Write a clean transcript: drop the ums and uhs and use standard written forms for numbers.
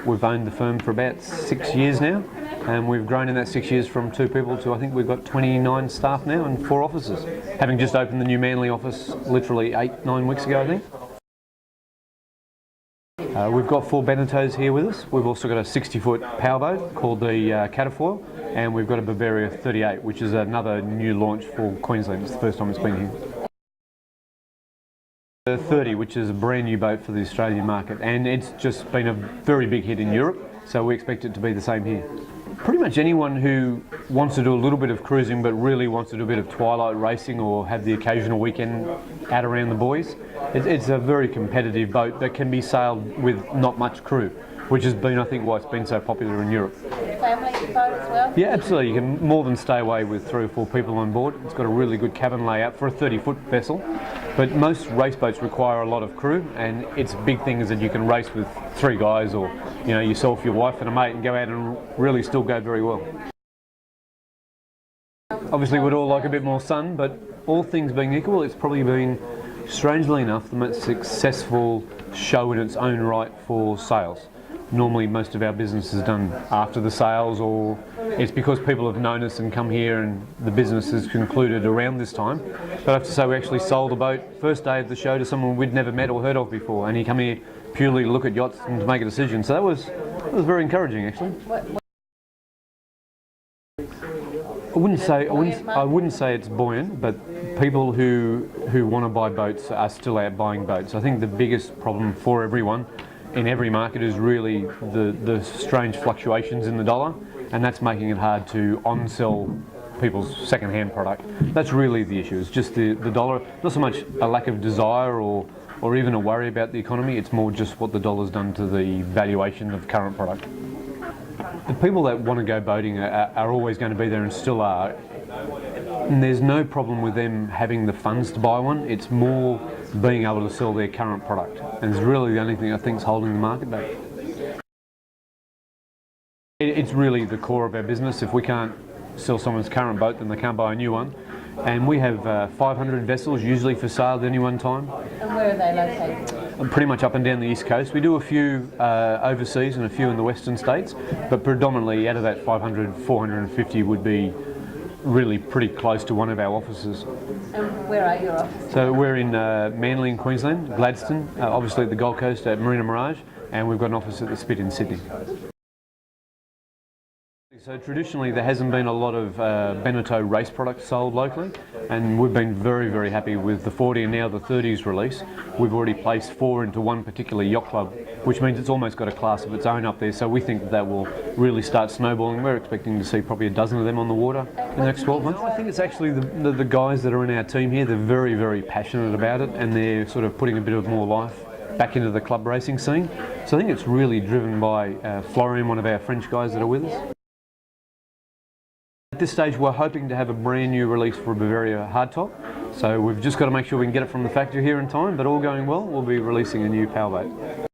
We've owned the firm for about 6 years now, and we've grown in that 6 years from 2 people to I think we've got 29 staff now and 4 offices, having just opened the new Manly office literally 8-9 weeks ago I think. We've got 4 Benettos here with us. We've also got a 60-foot powerboat called the Catafoil, and we've got a Bavaria 38, which is another new launch for Queensland. It's the first time it's been here. The 30, which is a brand new boat for the Australian market, and it's just been a very big hit in Europe, so we expect it to be the same here. Pretty much anyone who wants to do a little bit of cruising but really wants to do a bit of twilight racing or have the occasional weekend out around the buoys, it's a very competitive boat that can be sailed with not much crew, which has been, I think, why it's been so popular in Europe. Family boat as well? Yeah, absolutely. You can more than stay away with 3 or 4 people on board. It's got a really good cabin layout for a 30-foot vessel. But most race boats require a lot of crew, and its big thing is that you can race with 3 guys, or yourself, your wife and a mate, and go out and really still go very well. Obviously we'd all like a bit more sun, but all things being equal, it's probably been, strangely enough, the most successful show in its own right for sales. Normally most of our business is done after the sales, or it's because people have known us and come here and the business is concluded around this time. But I have to say we actually sold a boat first day of the show to someone we'd never met or heard of before, and he come here purely to look at yachts and to make a decision. So that was very encouraging actually. I wouldn't say it's buoyant, but people who want to buy boats are still out buying boats. I think the biggest problem for everyone in every market is really the strange fluctuations in the dollar, and that's making it hard to on-sell people's second-hand product. That's really the issue. It's just the dollar, not so much a lack of desire or even a worry about the economy, it's more just what the dollar's done to the valuation of current product. The people that want to go boating are always going to be there and still are. And there's no problem with them having the funds to buy one. It's more being able to sell their current product, and it's really the only thing I think is holding the market back. It's really the core of our business. If we can't sell someone's current boat, then they can't buy a new one. And we have 500 vessels usually for sale at any one time. And where are they located? Pretty much up and down the east coast. We do a few overseas and a few in the western states, but predominantly out of that 500, 450 would be really pretty close to one of our offices. And where are your offices? So we're in Manly in Queensland, Gladstone, obviously at the Gold Coast at Marina Mirage, and we've got an office at the Spit in Sydney. So traditionally there hasn't been a lot of Benetto race products sold locally, and we've been very, very happy with the 40 and now the 30s release. We've already placed 4 into one particular yacht club, which means it's almost got a class of its own up there, so we think that will really start snowballing. We're expecting to see probably a dozen of them on the water in the next 12 months. I think it's actually the guys that are in our team here, they're very, very passionate about it, and they're sort of putting a bit of more life back into the club racing scene. So I think it's really driven by Florian, one of our French guys that are with us. At this stage we're hoping to have a brand new release for a Bavaria hardtop, so we've just got to make sure we can get it from the factory here in time, but all going well we'll be releasing a new powerboat.